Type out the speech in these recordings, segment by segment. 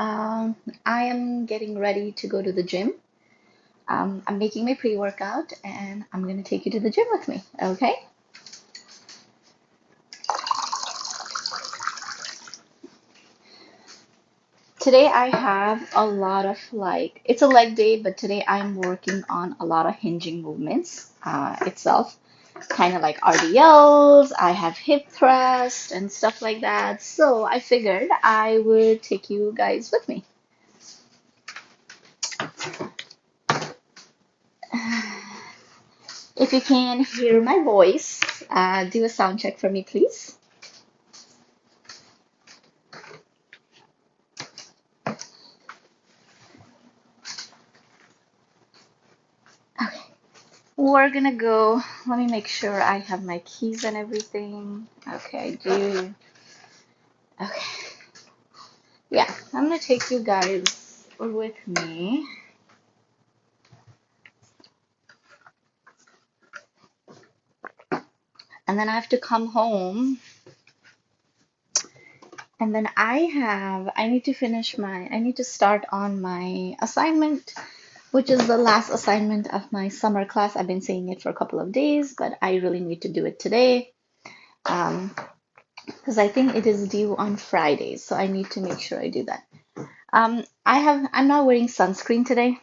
I am getting ready to go to the gym. I'm making my pre-workout and I'm going to take you to the gym with me, okay? Today I have a lot of it's a leg day, but today I'm working on a lot of hinging movements itself, kind of like RDLs. I have hip thrust and stuff like that. So I figured I would take you guys with me. If you can hear my voice, do a sound check for me, please. Okay, we're gonna go. Let me make sure I have my keys and everything. Okay, I do. Okay, yeah, I'm gonna take you guys with me. And then I have to come home. And then I need to I need to start on my assignment, which is the last assignment of my summer class. I've been saying it for a couple of days, but I really need to do it today. Because I think it is due on Friday, so I need to make sure I do that. I'm not wearing sunscreen today.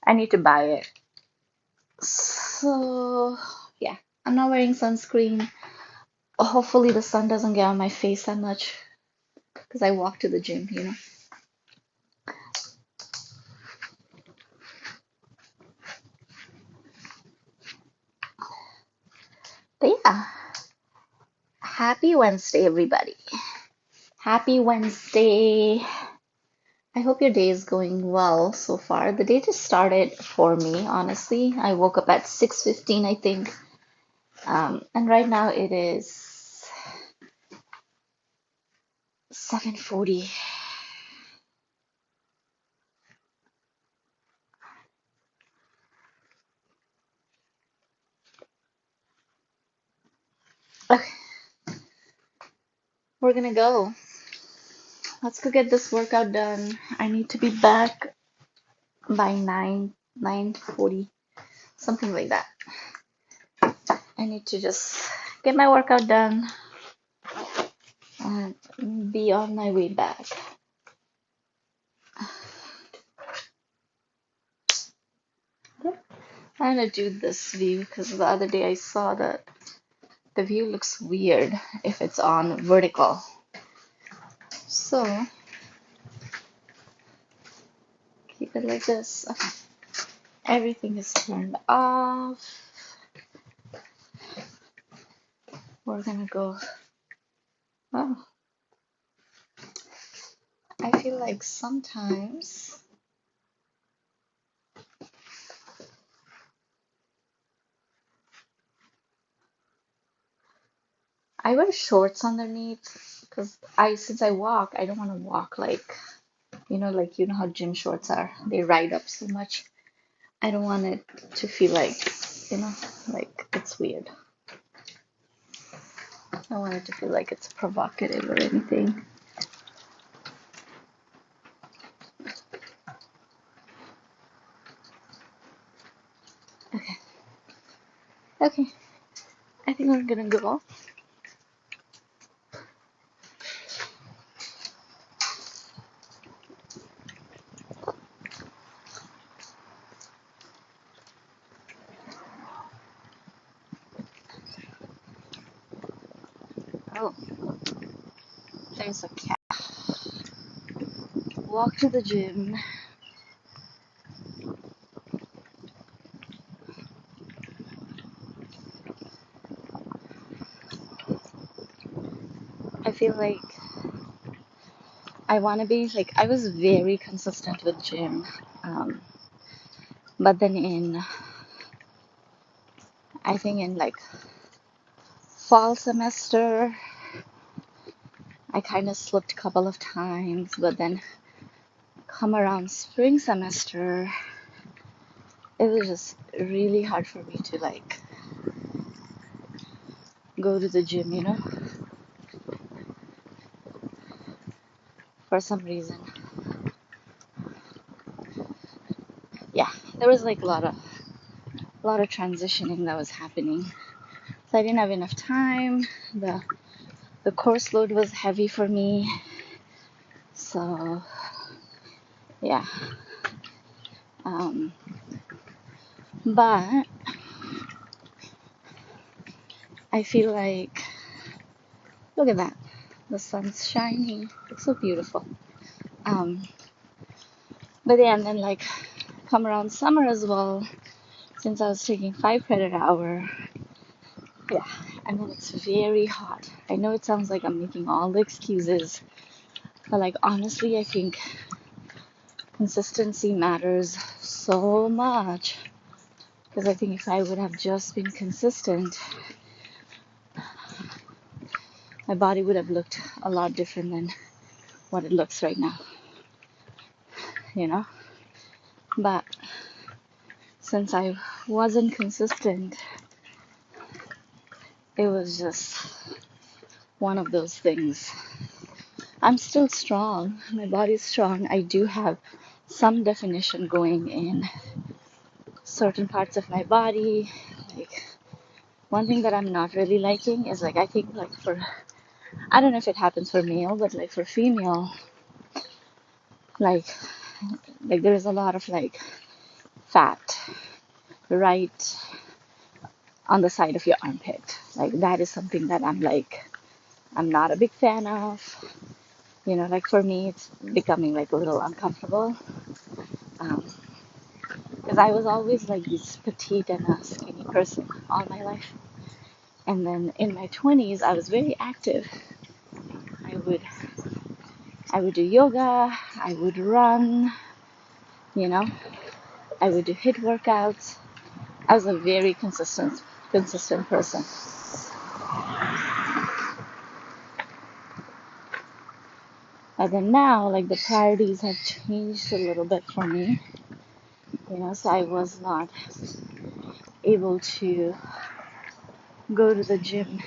I need to buy it. So, yeah, I'm not wearing sunscreen. Hopefully the sun doesn't get on my face that much because I walk to the gym. But yeah, happy Wednesday, everybody. Happy Wednesday. I hope your day is going well so far. The day just started for me, honestly. I woke up at 6:15, I think. And right now it is 7:40. Okay, we're gonna go. Let's go get this workout done. I need to be back by 9:40, something like that. I need to just get my workout done and be on my way back. I'm gonna do this view because the other day I saw that the view looks weird if it's on vertical. So keep it like this. Okay. Everything is turned off. We're gonna go. Oh, I feel like sometimes I wear shorts underneath because since I walk, I don't want to walk like how gym shorts are. They ride up so much. I don't want it to feel you know, like it's weird. I don't want it to feel like it's provocative or anything. Okay. Okay. I think we're gonna go. Oh, there's a cat. Walk to the gym. I feel like I want to be I was very consistent with gym, but then I think in fall semester, I kind of slipped a couple of times, but then come around spring semester, it was just really hard for me to go to the gym. for some reason. Yeah, there was like a lot of transitioning that was happening. So I didn't have enough time. The course load was heavy for me. So yeah. Um, but I feel like, look at that. The sun's shining. It's so beautiful. Um, but yeah, and then like come around summer as well, since I was taking 5 credit hour. Yeah, and then it's very hot. I know it sounds like I'm making all the excuses, but like honestly, I think consistency matters so much. Because I think if I would have just been consistent, my body would have looked a lot different than what it looks right now, you know? But since I wasn't consistent, it was just one of those things. I'm still strong. My body's strong. I do have some definition going in certain parts of my body. Like, one thing that I'm not really liking is like, I think like I don't know if it happens for male, but like for female, like there's a lot of like fat right on the side of your armpit. Like that is something that I'm not a big fan of. Like for me, it's becoming like a little uncomfortable. Because I was always like this petite and skinny person all my life. And then in my 20s, I was very active. I would I would do yoga, I would run, you know, I would do HIIT workouts. I was a very consistent person. And then now, like the priorities have changed a little bit for me, so I was not able to go to the gym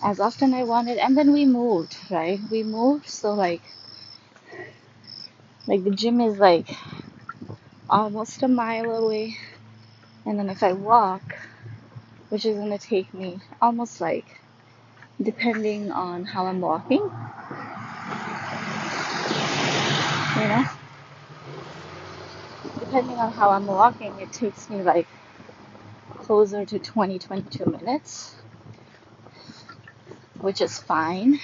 as often I wanted. And then we moved, right? We moved, so like the gym is like almost a mile away. And then if I walk, which is gonna take me almost like, depending on how I'm walking, you know, depending on how I'm walking, it takes me like closer to 22 minutes, which is fine.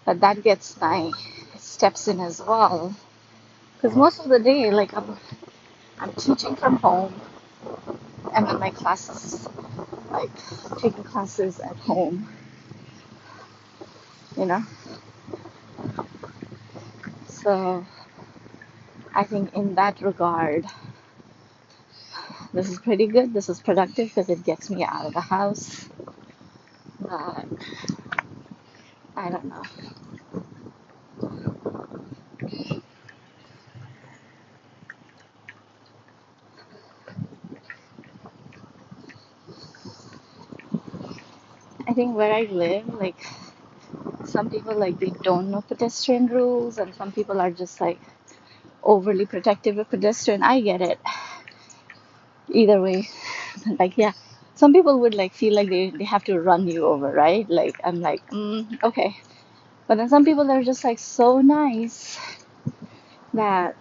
But that gets my steps in as well. Because most of the day, like I'm teaching from home, and then my classes, like taking classes at home, you know. So I think in that regard, this is pretty good. This is productive because it gets me out of the house. But I don't know. I think where I live, like some people like they don't know pedestrian rules, and some people are just like overly protective of pedestrian. I get it. Either way, like yeah, some people would like feel like they have to run you over, right? Like I'm like, okay. But then some people are just like so nice that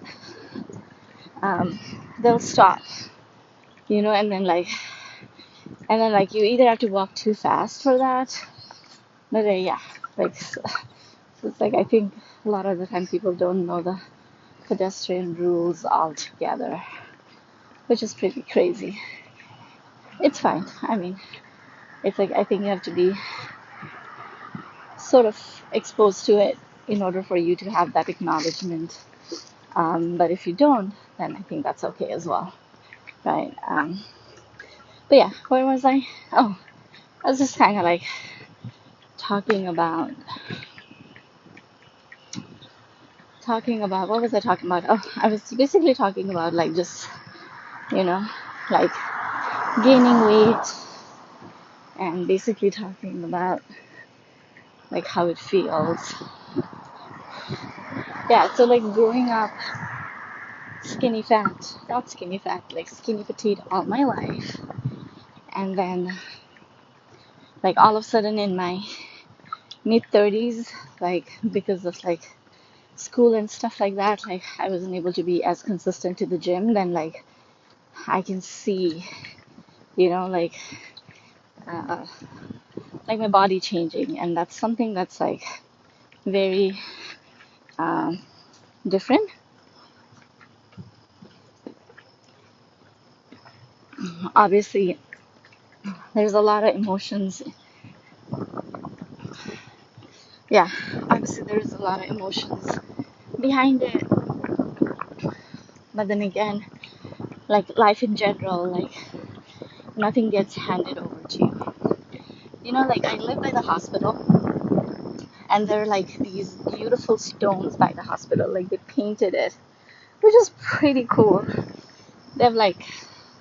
um, they'll stop, and then like you either have to walk too fast for that, but yeah, like so it's like I think a lot of the time people don't know the pedestrian rules altogether, which is pretty crazy. It's fine. I mean, it's like I think you have to be sort of exposed to it in order for you to have that acknowledgement. But if you don't, then I think that's okay as well, right? But yeah, where was I? Oh, I was just kind of like talking about what was I talking about? Oh, I was basically talking about like just you know like gaining weight and basically talking about like how it feels. Yeah, so like growing up skinny fat, not skinny fat, like skinny petite all my life. And then like all of a sudden in my mid 30s, like because of like school and stuff like that, like I wasn't able to be as consistent to the gym. Then like I can see, you know, uh, like my body changing, and that's something that's like very um, different. Obviously, there's a lot of emotions. Yeah, obviously there's a lot of emotions behind it. But then again, like life in general, like nothing gets handed over to you. You know, like I live by the hospital, and there are like these beautiful stones by the hospital. Like they painted it, which is pretty cool. They have like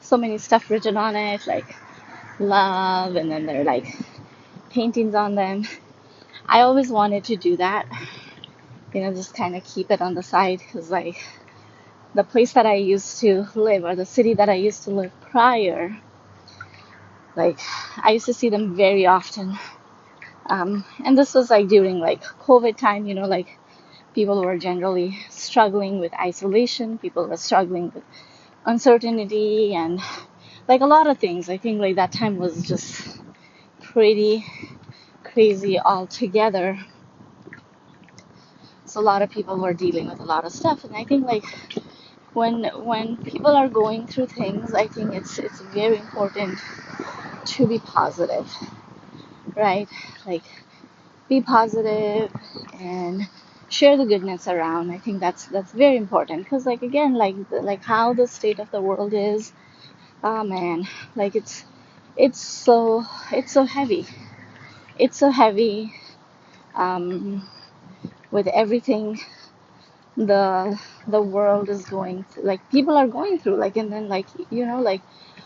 so many stuff written on it, like love, and then there are like paintings on them. I always wanted to do that, you know, just kind of keep it on the side because like the place that I used to live or the city that I used to live prior, like I used to see them very often. And this was like during like COVID time, you know, like people were generally struggling with isolation, people were struggling with uncertainty and like a lot of things. I think like that time was just pretty crazy altogether. So a lot of people were dealing with a lot of stuff, and I think like when people are going through things, I think it's very important to be positive, right? Like be positive and share the goodness around. I think that's very important because like again like how the state of the world is. Oh man, like it's so heavy. It's so heavy um, with everything the world is going through, like people are going through, like and then like you know like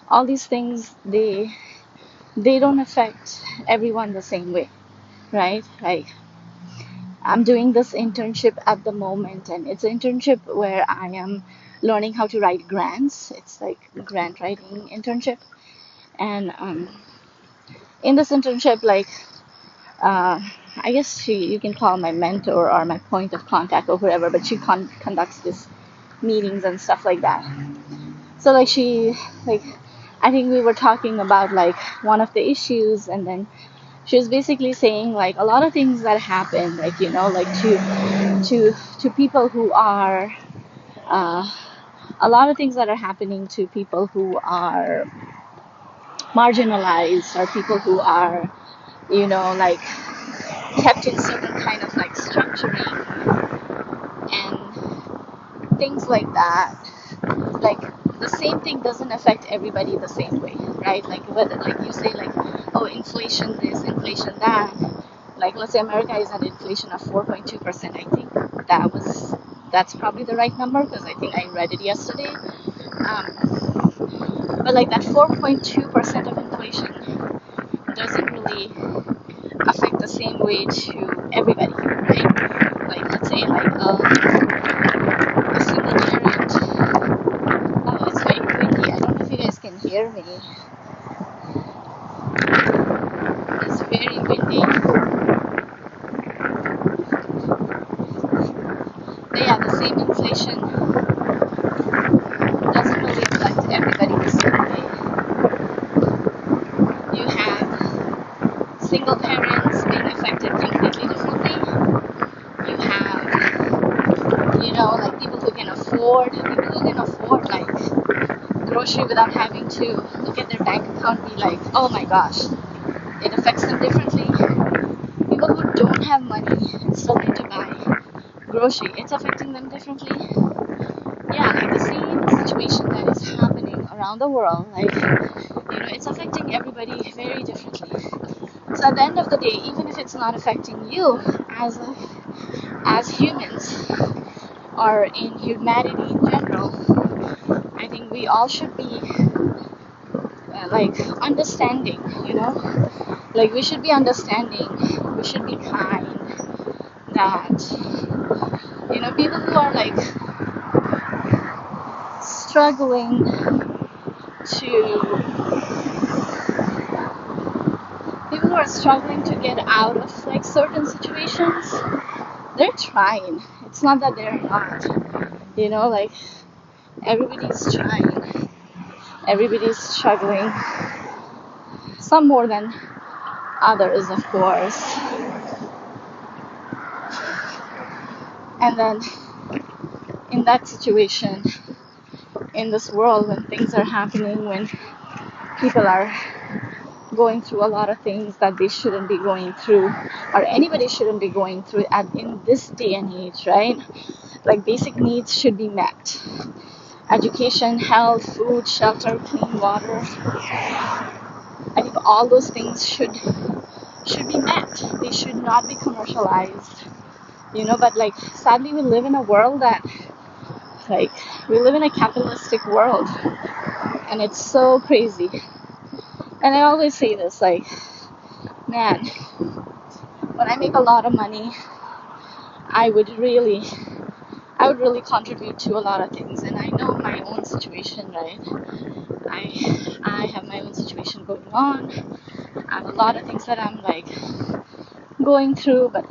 all these things they don't affect everyone the same way, right? Like I'm doing this internship at the moment, and it's an internship where I am learning how to write grants. It's like a grant writing internship, and in this internship, like uh, I guess you can call my mentor or my point of contact or whoever, but she conducts these meetings and stuff like that. So like like I think we were talking about like one of the issues, and then she was basically saying like a lot of things that happen, like you know, like to people who are uh, a lot of things that are happening to people who are marginalized or people who are, you know, like kept in certain kind of like structuring and things like that. Like the same thing doesn't affect everybody the same way, right? Like whether like you say like, oh, inflation this, inflation that. Like let's say America is at inflation of 4.2%. I think that's probably the right number because I think I read it yesterday. But like that 4.2% of inflation doesn't really affect the same way to everybody, right? Like let's say like a single parent. Oh, it's very windy. I don't know if you guys can hear me. It's very windy. But yeah, the same inflation doesn't really affect everybody the same way. You have single parents being affected completely differently. You have, you know, like people who can afford like grocery without having to look at their bank account and be like, oh my gosh, it affects them differently. People who don't have money and still need to buy grocery, it's affecting them differently. Yeah, like the same situation that is happening around the world, like, you know, it's affecting everybody very differently. So at the end of the day, even if it's not affecting you as humans or in humanity in general, I think we all should be like understanding, you know, like we should be understanding, we should be kind, that People who are like struggling to people who are struggling to get out of like certain situations, they're trying. It's not that they're not. Like everybody's trying. Everybody's struggling. Some more than others, of course. And then in that situation, in this world, when things are happening, when people are going through a lot of things that they shouldn't be going through, or anybody shouldn't be going through in this day and age, right? Like basic needs should be met. Education, health, food, shelter, clean water. I think all those things should be met. They should not be commercialized. But like sadly we live in a world that like we live in a capitalistic world, and it's so crazy. And I always say this, like, man, when I make a lot of money, I would really contribute to a lot of things. And I know my own situation, right? I have my own situation going on. I have a lot of things that I'm like going through, but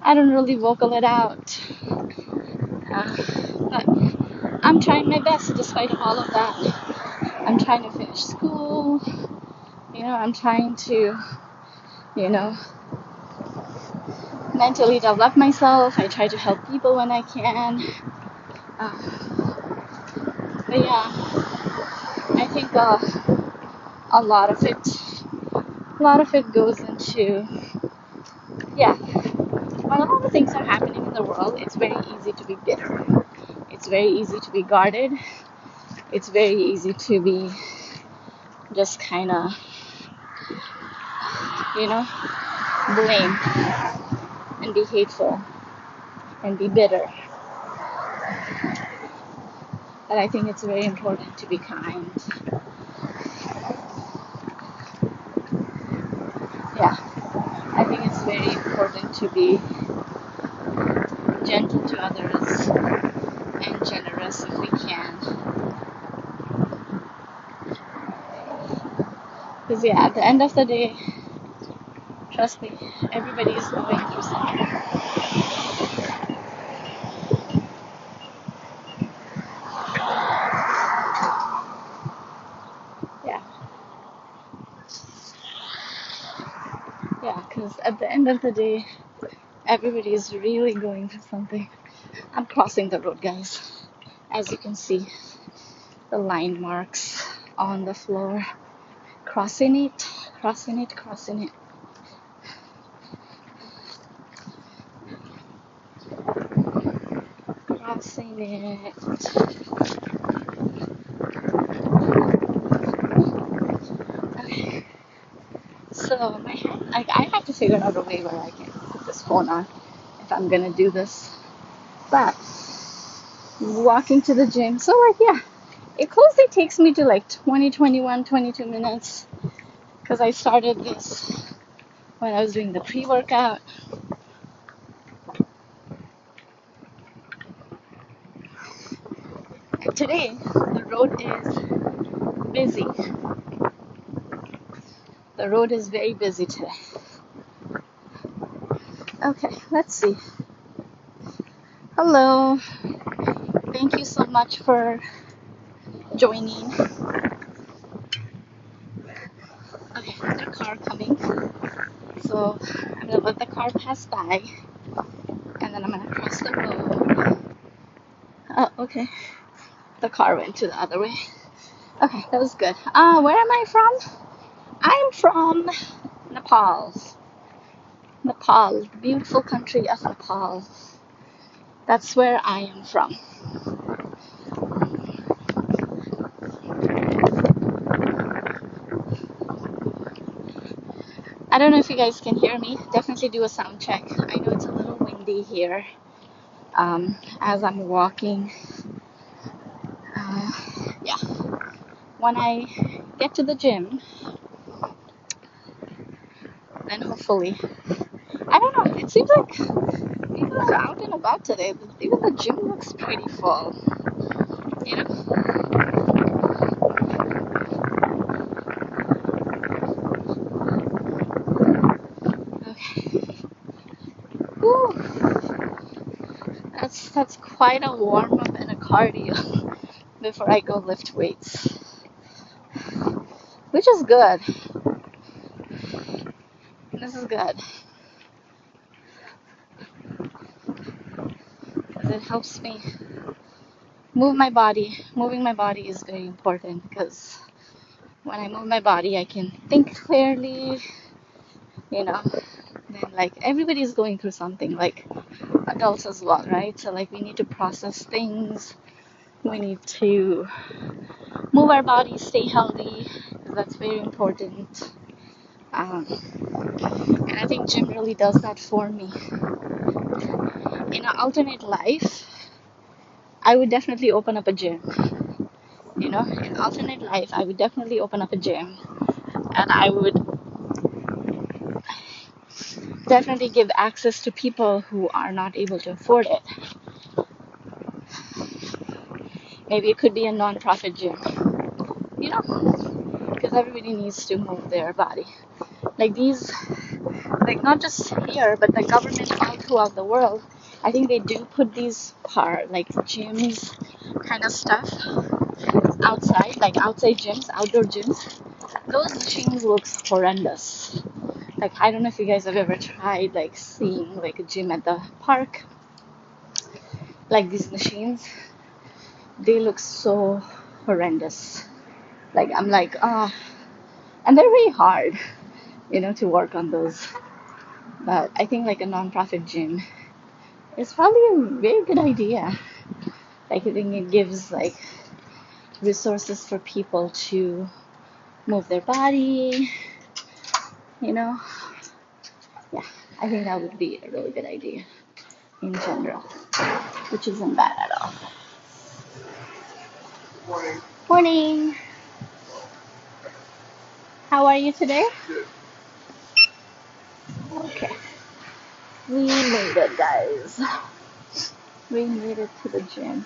I don't really vocal it out. But I'm trying my best despite of all of that. I'm trying to finish school. I'm trying to, mentally develop myself. I try to help people when I can. But yeah, I think a lot of it goes into, yeah, when a lot of things are happening in the world, it's very easy to be bitter. It's very easy to be guarded. It's very easy to be just kind of, blame and be hateful and be bitter. But I think it's very important to be kind. Yeah, I think it's very important to be gentle to others and generous if we can. Because yeah, at the end of the day, trust me, everybody is going through something. Yeah, because at the end of the day, everybody is really going through something. I'm crossing the road, guys. As you can see, the line marks on the floor. Crossing it, crossing it, crossing it. Crossing it. Okay. So I have to figure out a way where I can put this phone on if I'm gonna do this. But walking to the gym, so like yeah, it closely takes me to like 20, 21, 22 minutes because I started this when I was doing the pre-workout. And today the road is busy. The road is very busy today. Okay, let's see. Hello. Thank you so much for joining. Okay, another car coming. So I'm gonna let the car pass by, and then I'm gonna cross the road. Oh, okay. The car went to the other way. Okay, that was good. Where am I from? I'm from Nepal. Nepal, the beautiful country of Nepal. That's where I am from. I don't know if you guys can hear me. Definitely do a sound check. I know it's a little windy here as I'm walking. Yeah. When I get to the gym, then hopefully, I don't know, it seems like People are out and about today. Even the gym looks pretty full. You know? Okay. Whew. That's quite a warm up and a cardio before I go lift weights, which is good. This is good because it helps me move my body. Moving my body is very important because when I move my body, I can think clearly, you know. Then, like, everybody's going through something, like adults as well, right? So, like, we need to process things. We need to move our body, stay healthy, because that's very important. Um, and I think gym really does that for me. In an alternate life, I would definitely open up a gym. You know, in an alternate life, I would definitely open up a gym, and I would definitely give access to people who are not able to afford it. Maybe it could be a non-profit gym, you know, because everybody needs to move their body. Like these, like not just here, but the government all throughout the world, I think they do put these like gyms kind of stuff outside, like outside gyms, outdoor gyms. Those machines looks horrendous. Like I don't know if you guys have ever tried like seeing like a gym at the park, like these machines. They look so horrendous. Like I'm like, and they're very hard, you know, to work on those. But I think like a non-profit gym is probably a very good idea. Like I think it gives like resources for people to move their body, you know. Yeah, I think that would be a really good idea in general, which isn't bad at all. Morning. Morning. How are you today? Good. Okay. We made it, guys. We made it to the gym.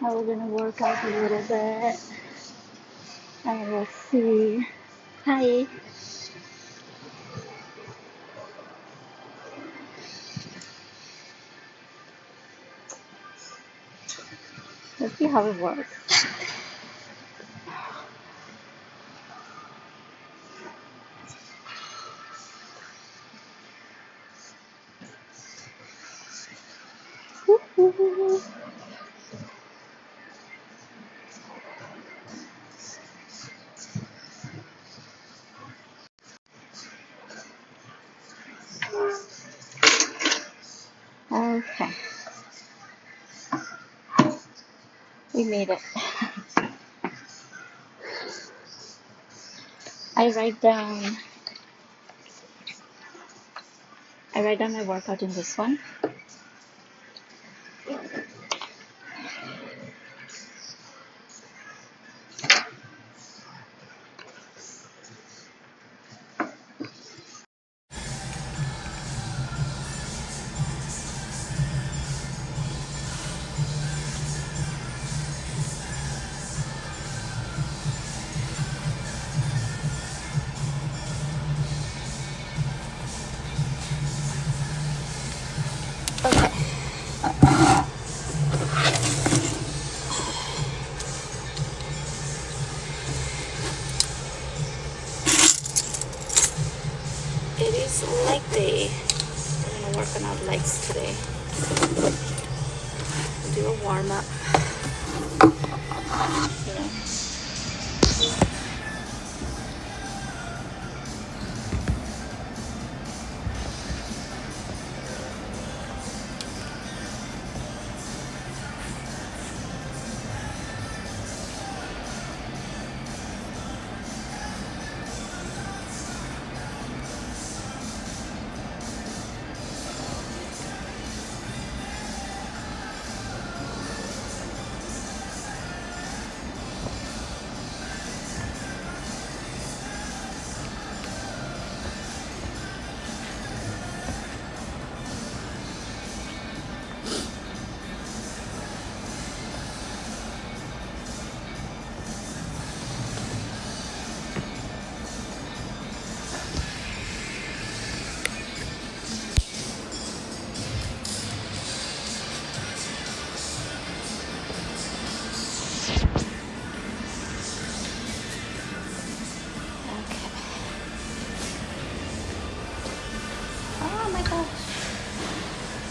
Now we're gonna work out a little bit. And we'll see. Hi. Let's see how it works. Okay. We made it. I write down my workout in this one. Okay. It is leg day. We're gonna work on our legs today. Do a warm up.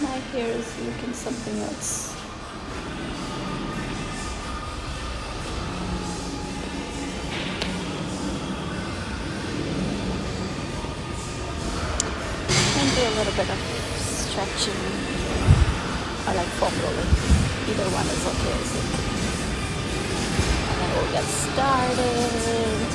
My hair is looking something else. And do a little bit of stretching or like foam rolling. Either one is okay, I think. And then we'll get started.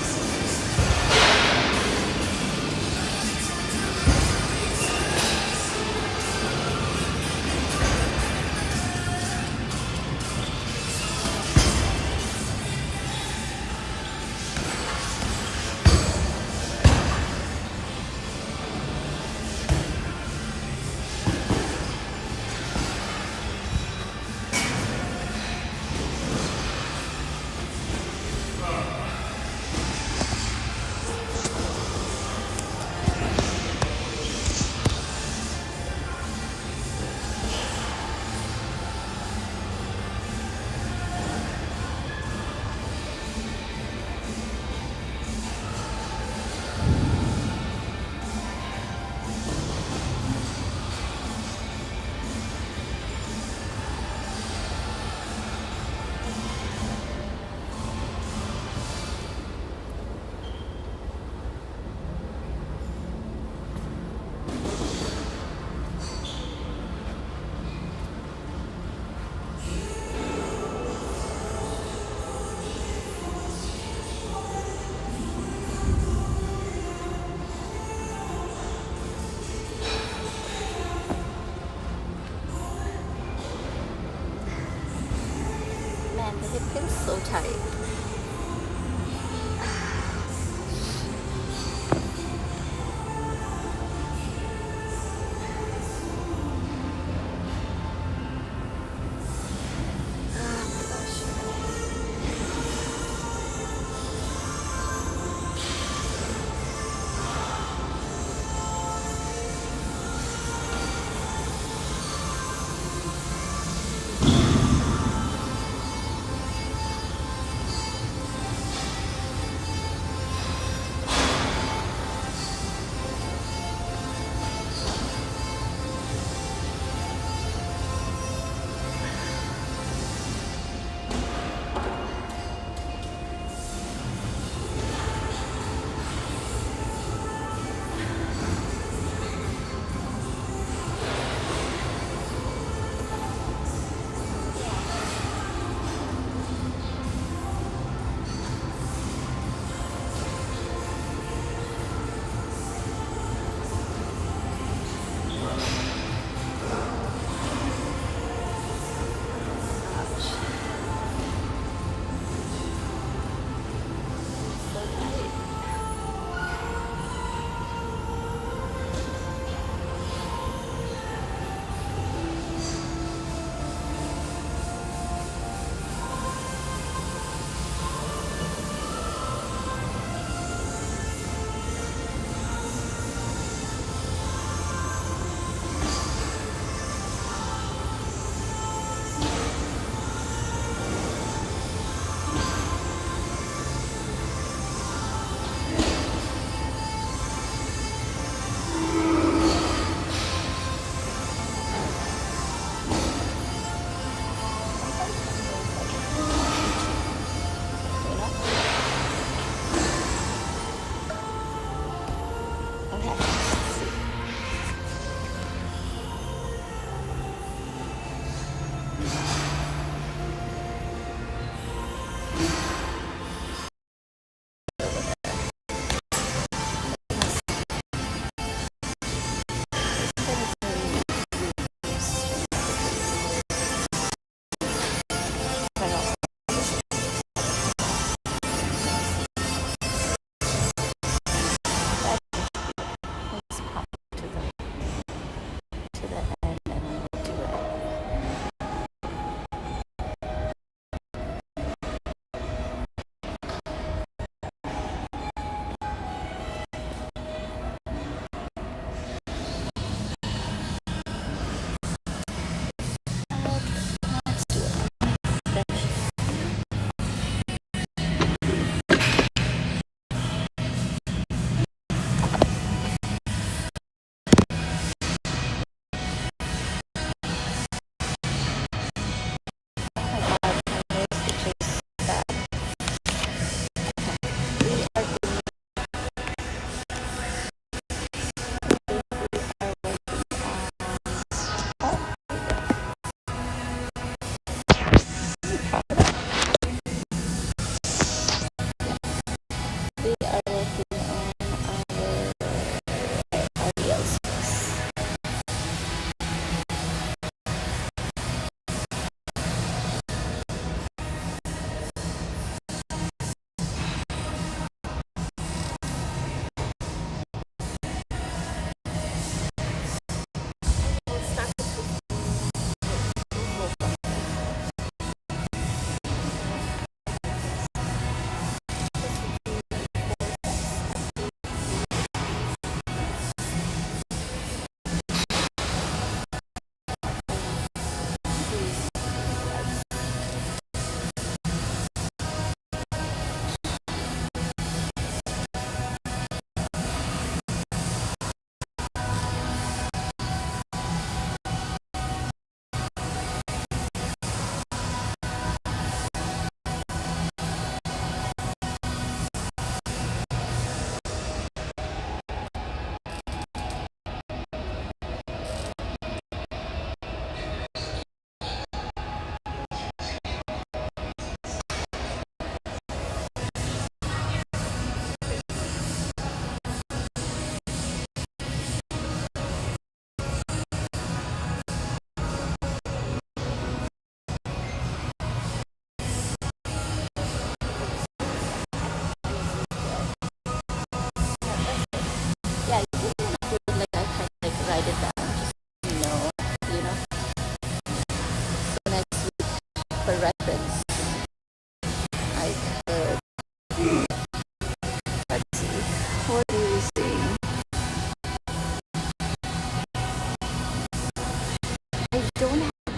It feels so tight.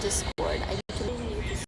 Discord. I literally need to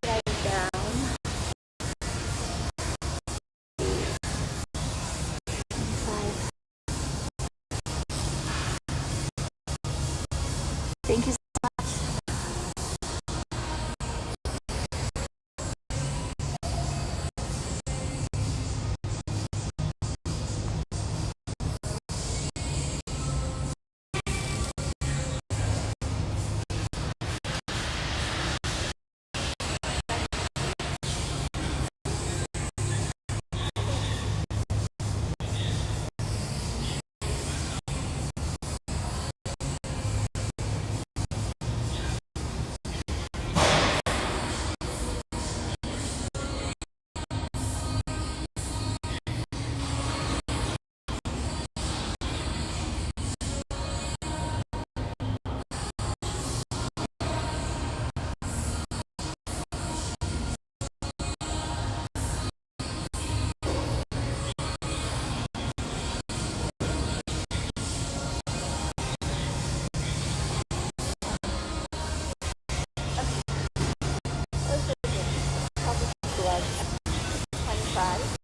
write down 5. Thank you. Gloves 25.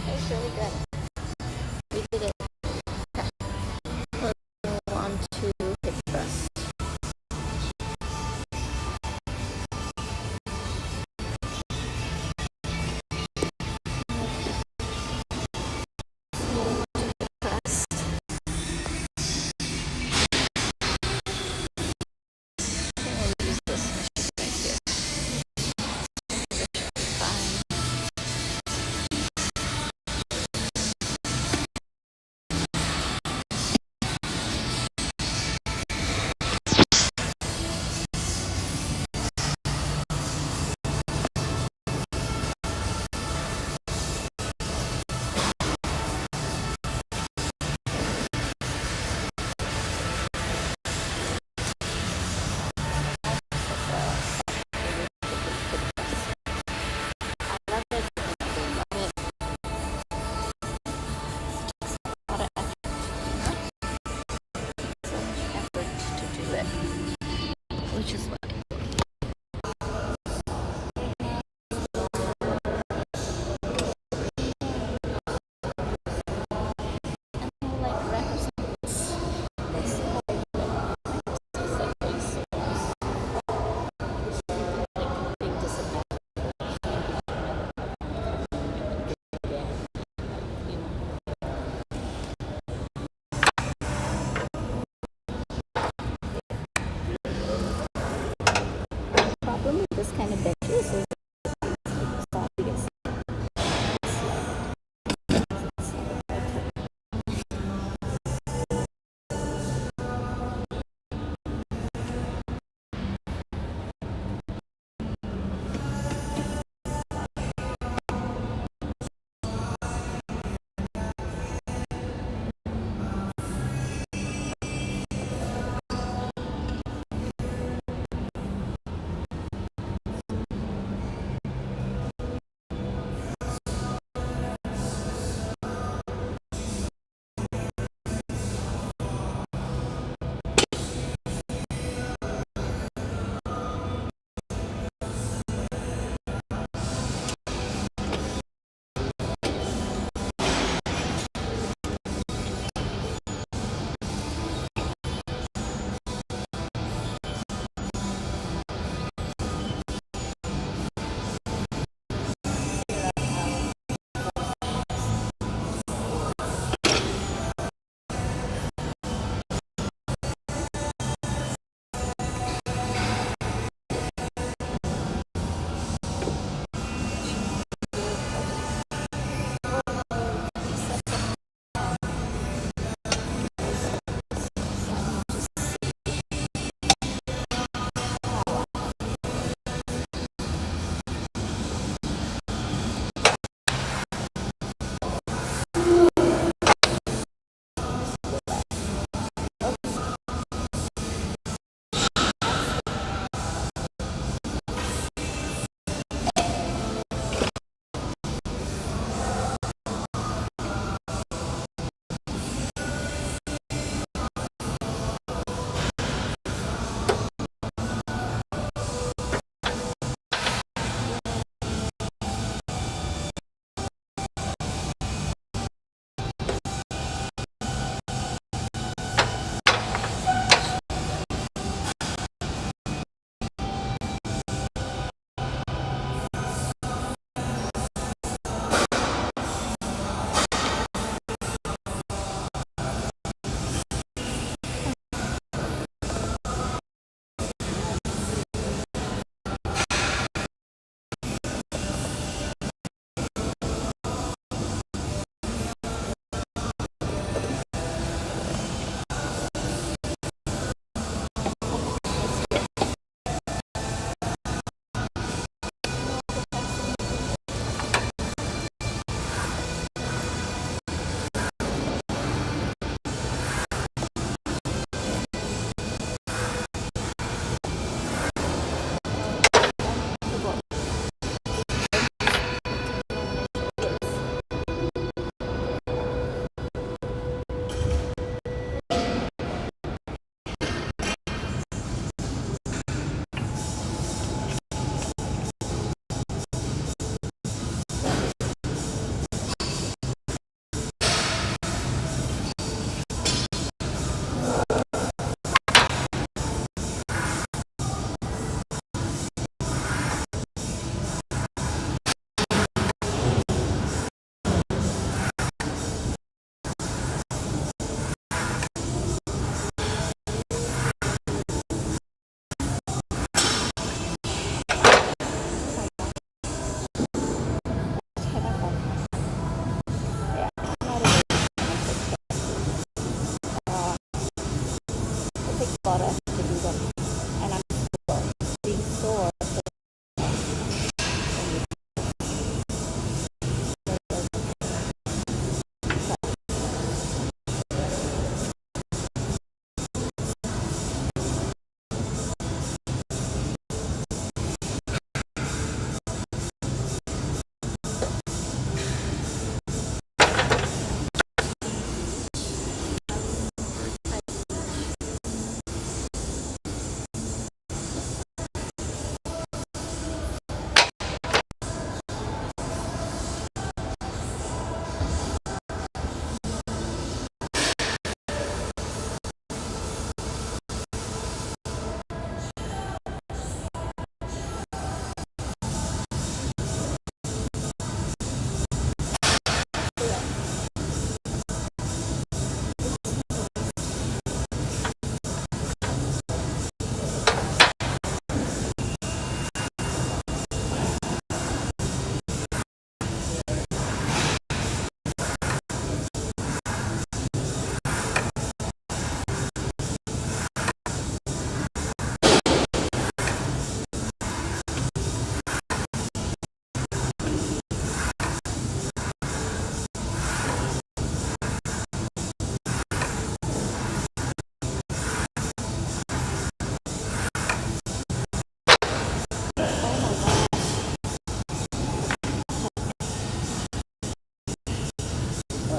It's really good. We did it. Move on to hip thrust. Thrust. I'll use this right here. Fine. which is what like represents this whole like big discipline, you know. The problem with this kind of benches is stop because it takes a lot of effort to do them, and I'm being sore.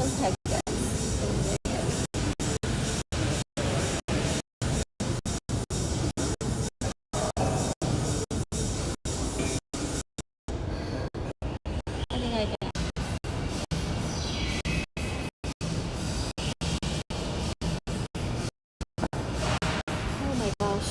heck, guys. I think I can. Oh my gosh.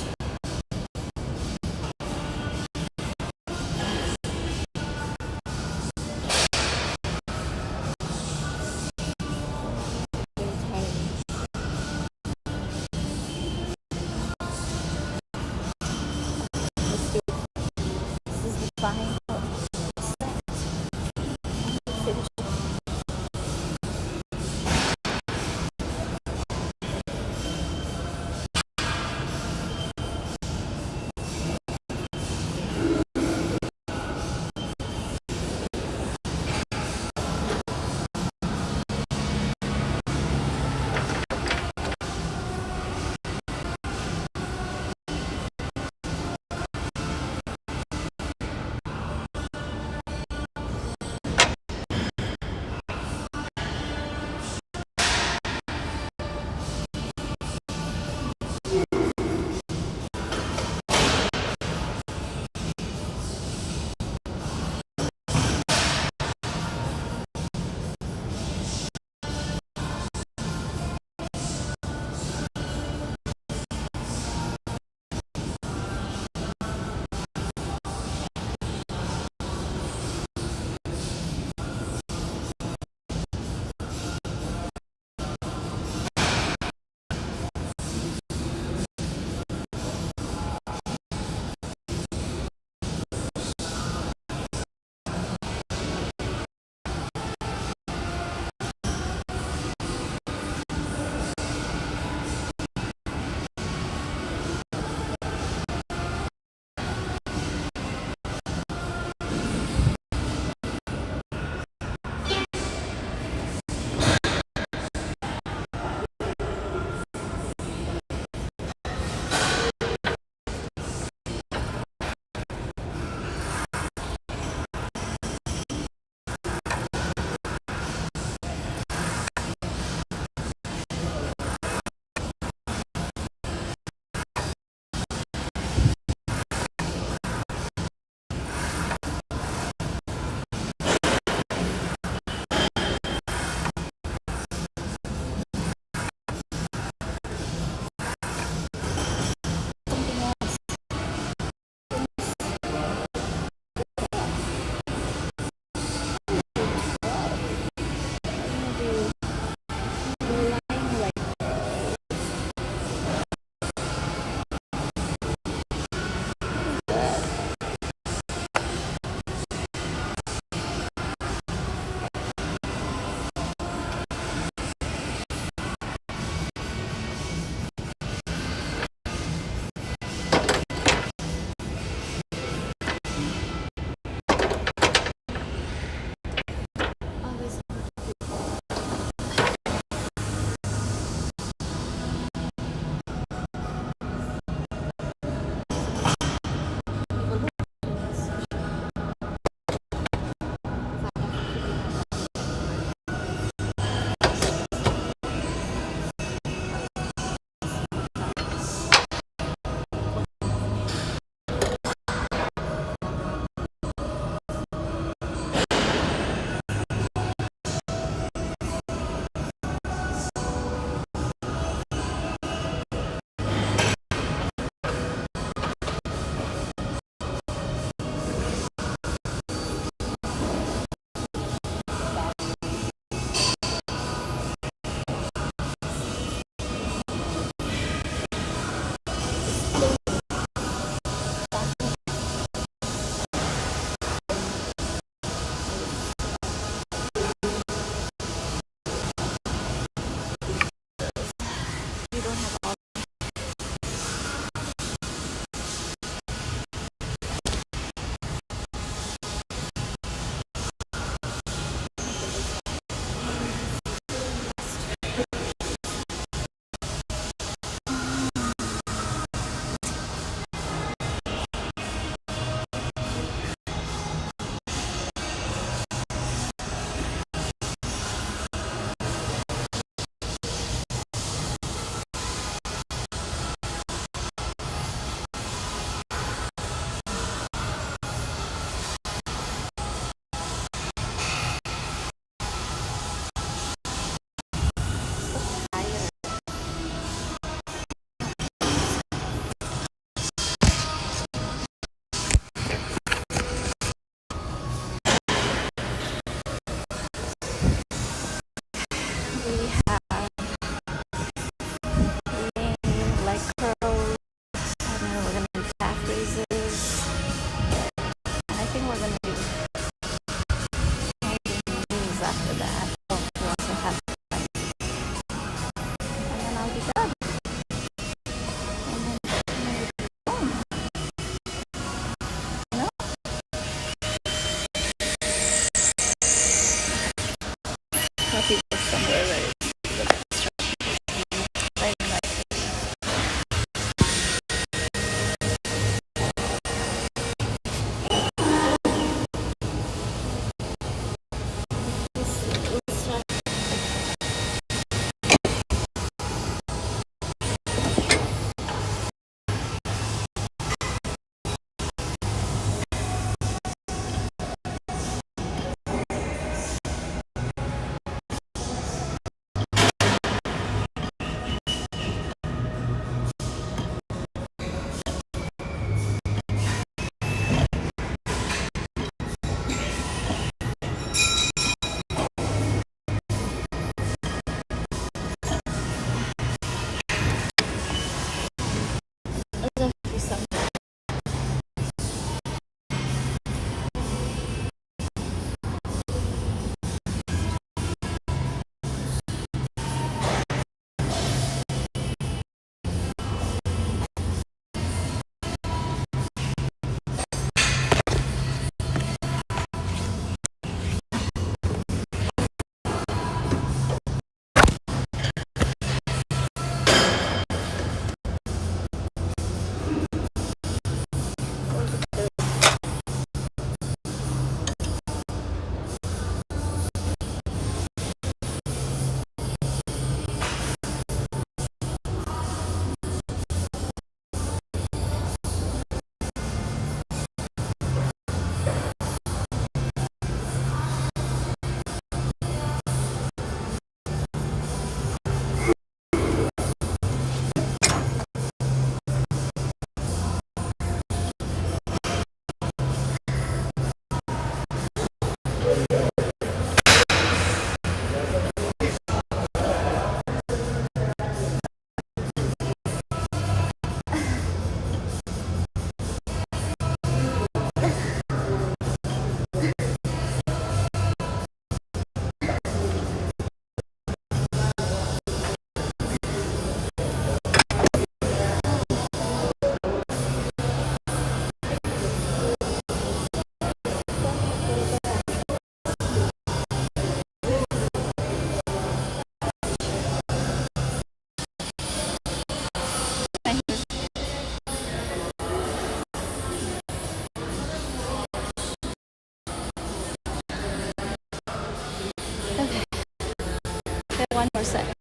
One more set.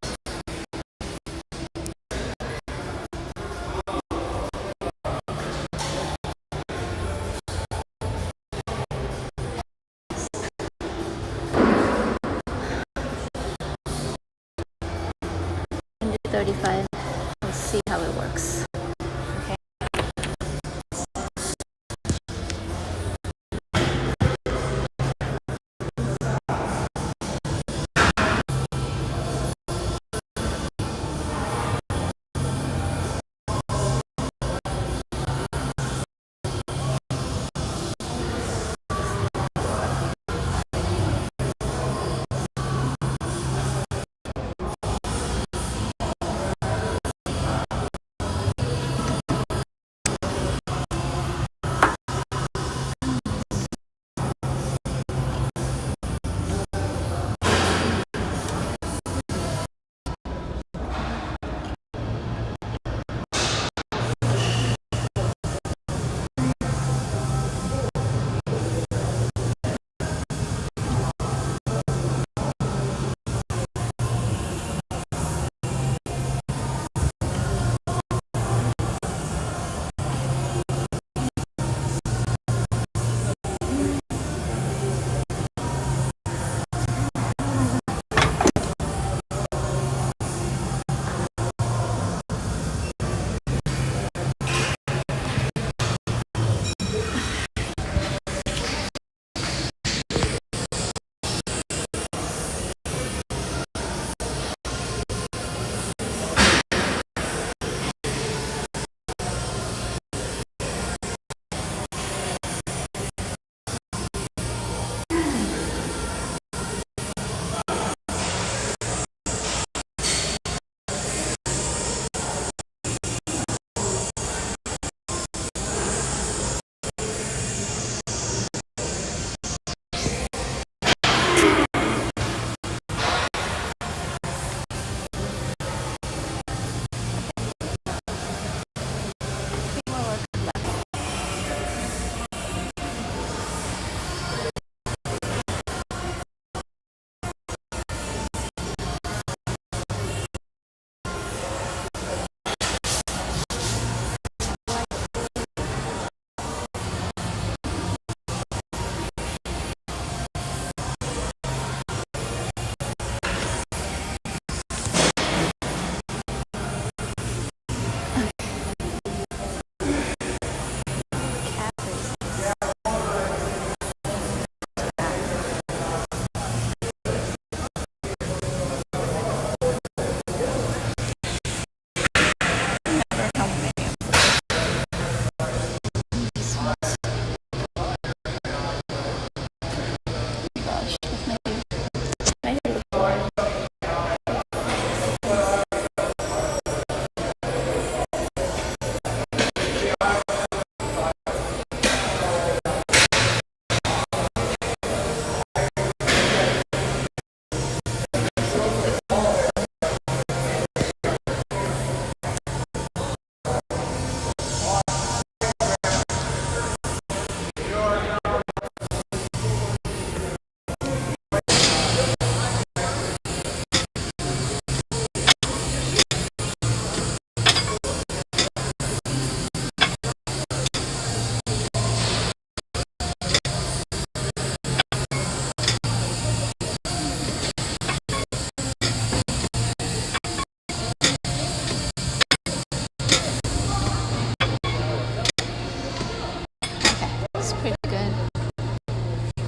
Do 35. We'll see how it works. Okay. It's pretty good.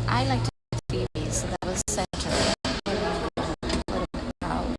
I like to do these, so that was center. A little bit out.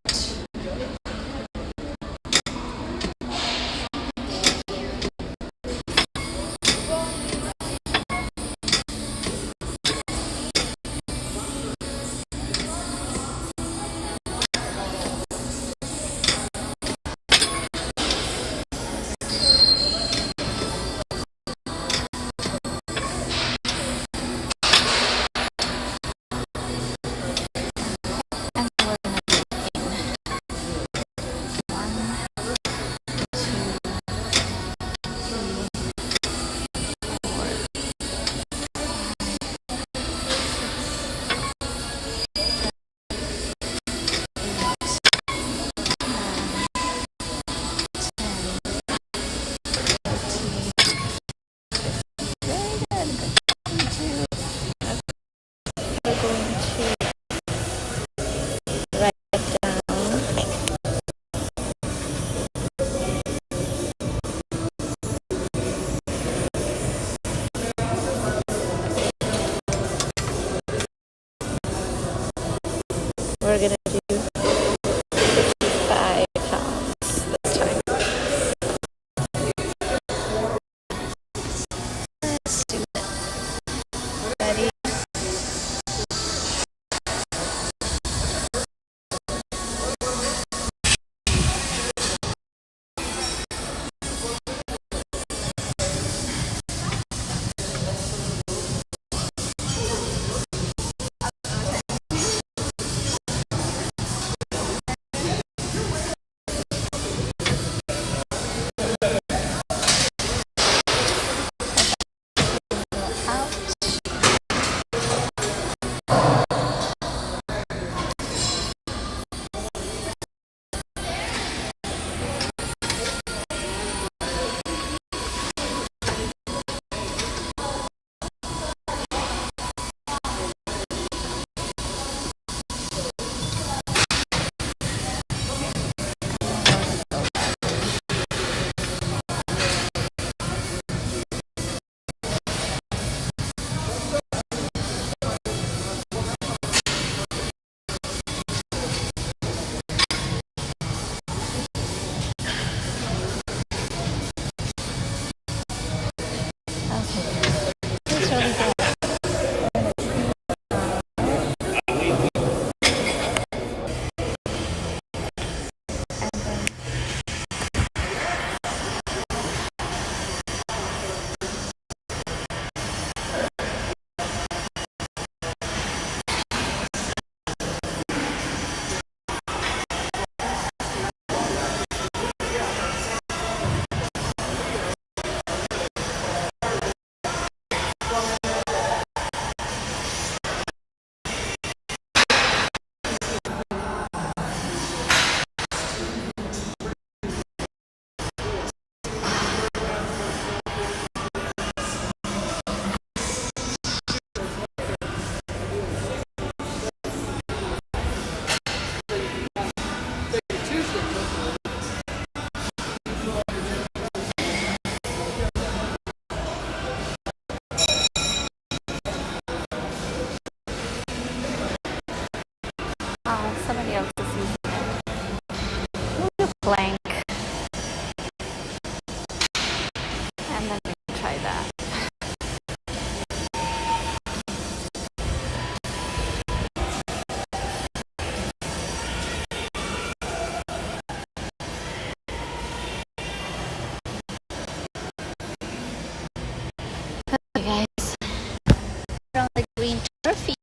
actually did. Somebody else is using it. Move the plank. And then we can try that. Okay, guys. Put on the green trophy.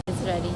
It's ready.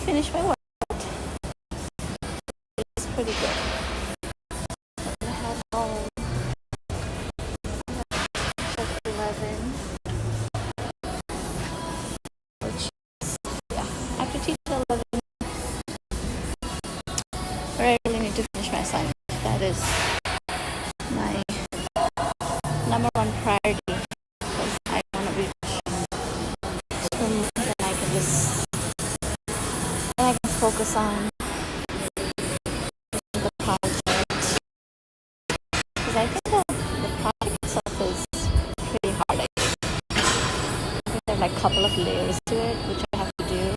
finish my work. It's pretty good. I have home at 11, which is, yeah, I have to teach till 11, but I really need to finish my assignment. That is my number one priority, because I want to be and I can just, and I can focus on the project, because I think that the project itself is pretty hard. I think there are like a couple of layers to it which I have to do,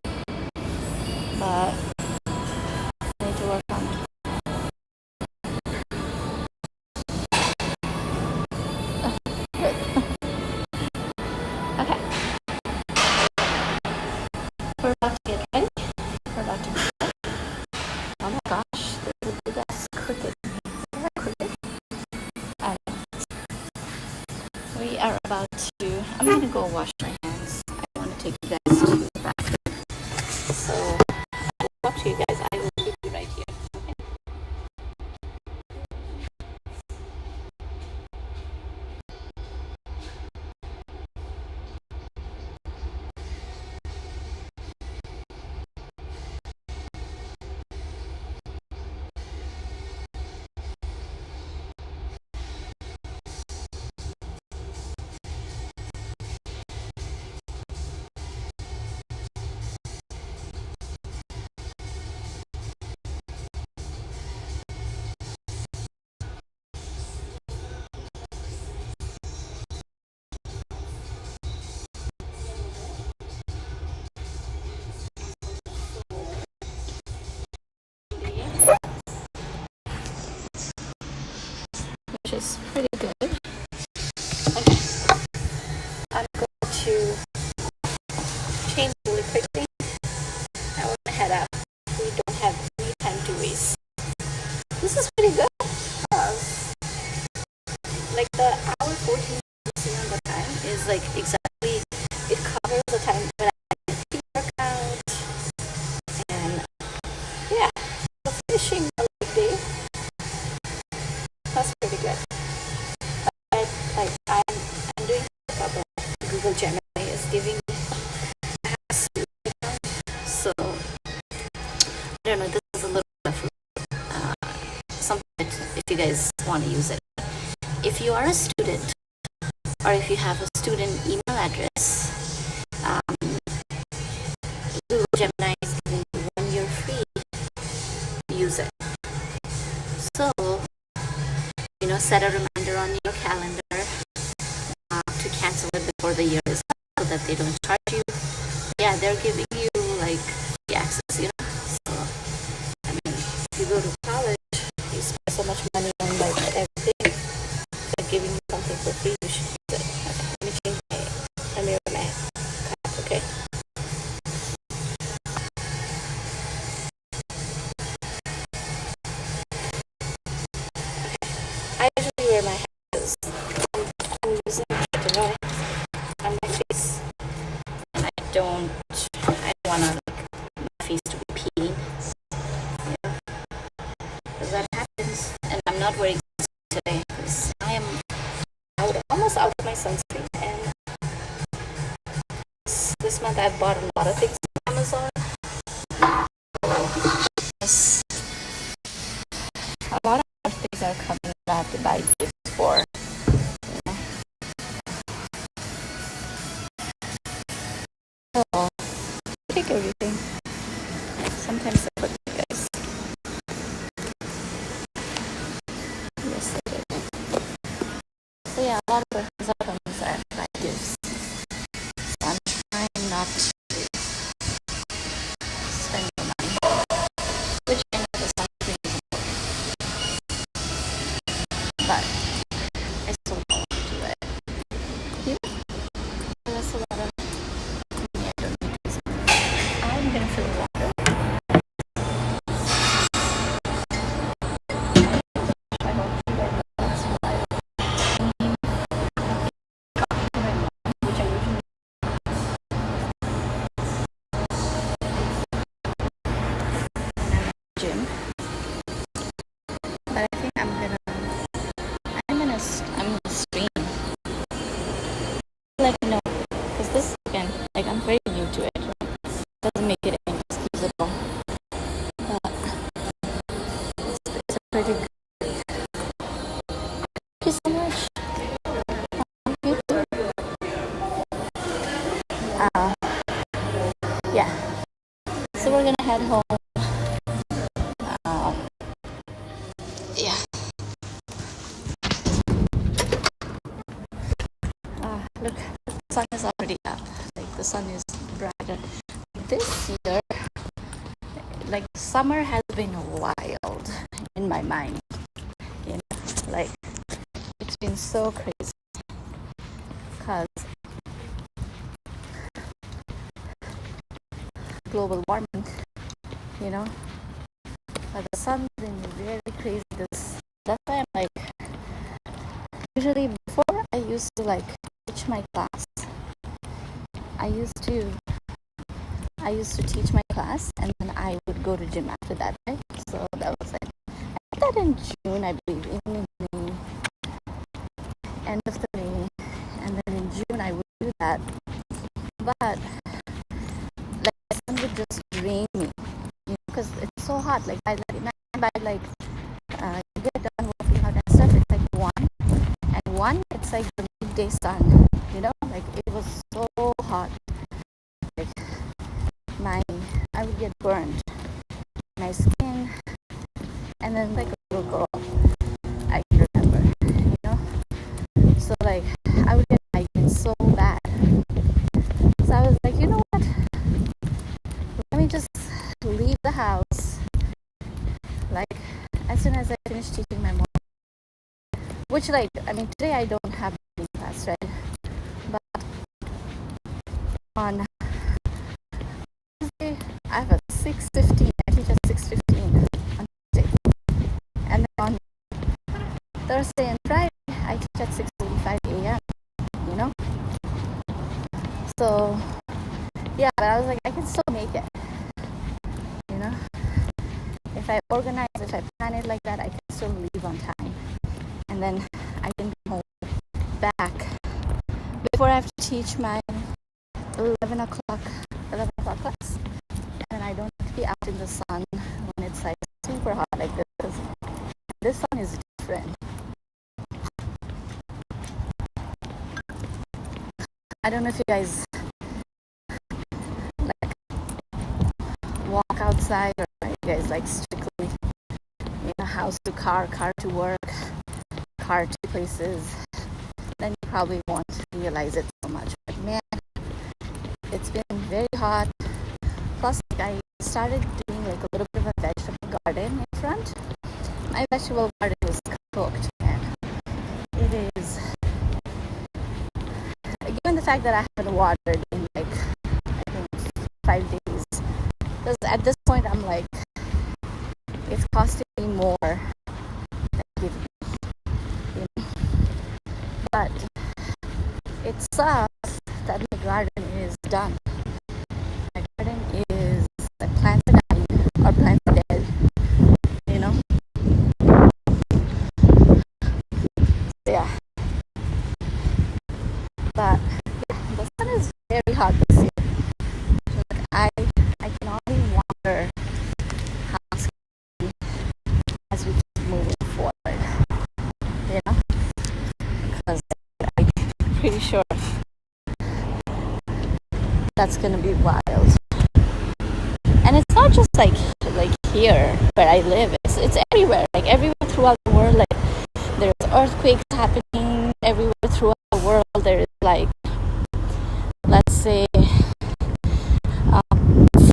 but I need to work on it. Okay, we're about to get ready. We're about to be, oh my gosh, that's crooked. Is that crooked? I don't know. We are about to, I'm gonna go wash my hands. I want to take you guys to the bathroom. So I'll talk to you guys. I will keep you right here. Okay? Which is pretty good. Okay. I'm going to change really quickly. I want to head out. We don't have any time to waste. This is pretty good. Like the hour 14 on the time is like exactly, it covers the time when I work out. And yeah, so finishing a day, that's pretty good. I'm doing pickup, but Google Gemini is giving me so I don't know, this is a little bit of something that if you guys want to use it. If you are a student, or if you have a student email address, Google Gemini is giving you 1 year free. Use it. So, set a reminder on your calendar to cancel it before the year is up, so that they don't charge you. Yeah, they're giving you like free access, So, I mean, if you go to college, you spend so much money on like everything. They're giving you something for free. You should use it. Okay, let me change let me wear my cap, okay? I usually wear my hat because I'm using it on my face, and I don't want to my face to be peeling, because that happens. And I'm not wearing sunscreen today because I am almost out of my sunscreen, and this month I've bought a lot of things on Amazon. A lot of things are coming that I have to buy gifts for. So, I take everything. Sometimes I put you guys. Yes, I do. So yeah, a lot of things are coming that I have to buy gifts. So I'm trying not to spend your money, which I know is not really important. But I still don't want to do it. That's a lot of money I don't need to spend. I'm gonna fill water. I hope you guys that's why gym, but I think I'm gonna stream. Let me know, because this again, like I'm very new to it. Doesn't make it any excusable, but it's a pretty good. Thank you so much. You too. Uh, yeah. So we're gonna head home. Uh, yeah. Look, the sun is already up. Like the sun is brighter. This year, like summer has been wild in my mind. You know, like it's been so crazy because global warming. You know, but the sun's been very crazy. That's why I'm like, usually before I used to like teach my class. I used to teach my class and then I would go to gym after that, right? So that was like I did that in June, I believe, even in May, end of the May, and then in June I would do that. But like the sun would just drain me, you know, because it's so hot. Like you get done working out and stuff, it's like 1, it's like the midday sun, you know, like it was so hot. Like I would get burned, my skin, and then like a little girl, I can remember, you know. So like I would get migraine so bad. So I was like, you know what? Let me just leave the house. Like as soon as I finish teaching my mom, which like I mean today I don't have any class, right? But on Tuesday I have a 6:15. I teach at 6:15 on Tuesday, and then on Thursday and Friday I teach at 6:45 a.m. You know. So yeah, but I was like I can still make it. You know, if I organize, if I plan it like that, I can still leave on time, and then I can come home back before I have to teach my 11 o'clock class, and I don't have to be out in the sun when it's like super hot like this. This sun is different. I don't know if you guys like walk outside, or you guys like strictly, you know, house to car to work, car to places. Then you probably won't realize it so much. But man, it's been very hot. Plus, I started doing like a little bit of a vegetable garden in front. My vegetable garden is cooked, man. It is. Given the fact that I haven't watered in like I think 5 days, because at this point I'm like, it's costing me more than giving me, you know? But it sucks that my garden is done. My garden is like plants are dying or plants are dead, you know? Yeah. But yeah, the sun is very hot this year. Like I can only wonder how it's going to be as we keep moving forward, you know? Because I'm pretty sure that's gonna be wild. And it's not just like here where I live. It's everywhere. Like everywhere throughout the world. Like there's earthquakes happening everywhere throughout the world. There is like, let's say,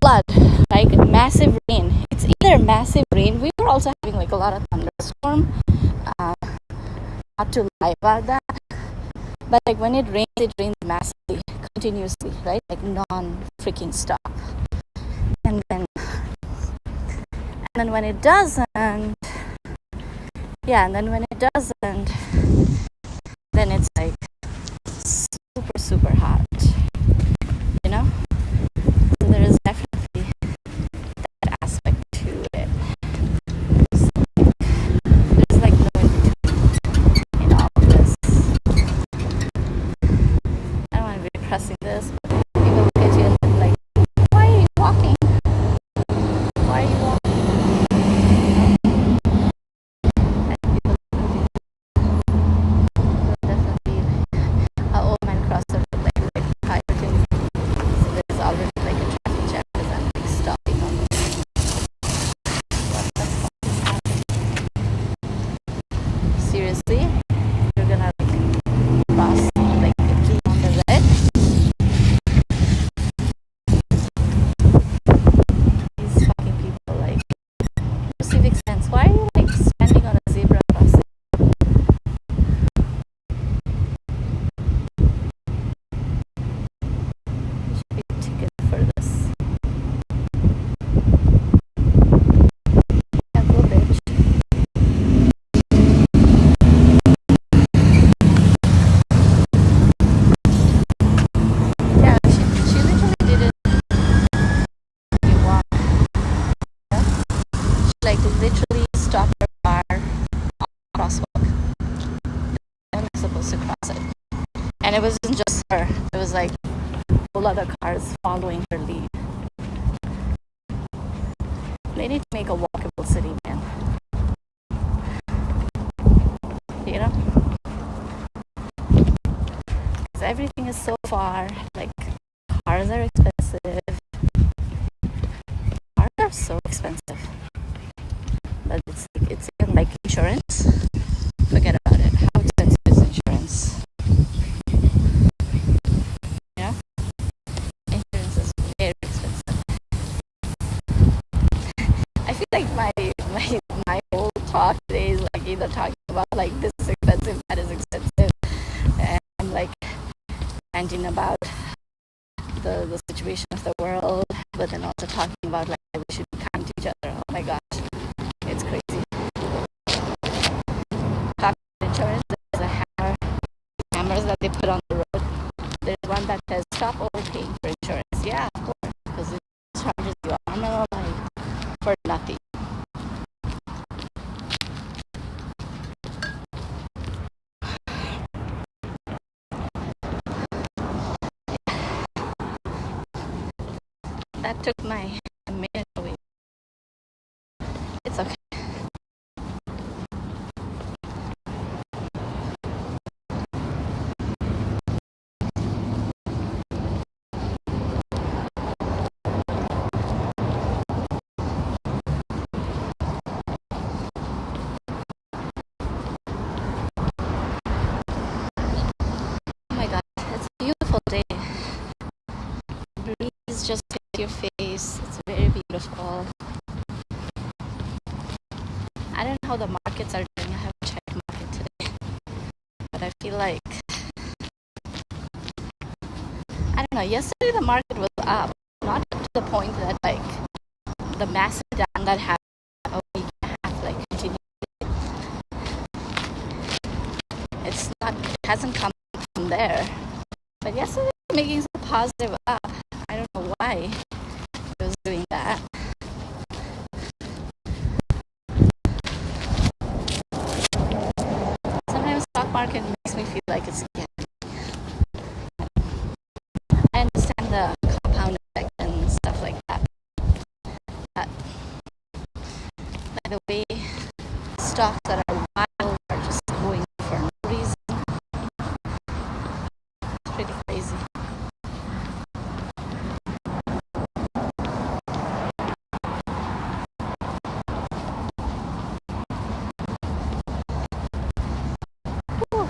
flood, like massive rain. It's either massive rain. We were also having like a lot of thunderstorm. Not to lie about that, but like when it rains massively, continuously, right? Like non-freaking stop. And then when it doesn't, then it's like super, super hot, you know? So there is definitely that aspect to it. supposed to cross it. And it wasn't just her. It was like all other cars following her lead. They need to make a walkable city, man. You know? Because everything is so far. Like, cars are expensive. Cars are so expensive. But it's like insurance. Forget about it. How expensive is insurance? Yeah? Insurance is very expensive. I feel like my whole talk today is like either talking about like this is expensive, that is expensive, and I'm like ranting about the situation of the world, but then also talking about like we should be kind to each other. Oh my gosh, it's crazy. Talking about insurance, there's a hammers that they put on the road. There's one that says stop overpaying for insurance. Yeah, of course, because it charges you arm and a leg for nothing. That took a minute away. It's okay. Oh my god, it's a beautiful day. Breeze just hit your face. It's very beautiful. I don't know how the markets are doing. I haven't checked market today, but I feel like I don't know. Yesterday the market was up, not to the point that like the massive down that happened a week and a half like continued. It hasn't come from there. But yesterday was making some positive up. I don't know why it was doing that. Sometimes stock market makes me feel like it's gambling. I understand the compound effect and stuff like that. But by the way, stocks that are wild are just going for no reason. It's pretty crazy. Whew.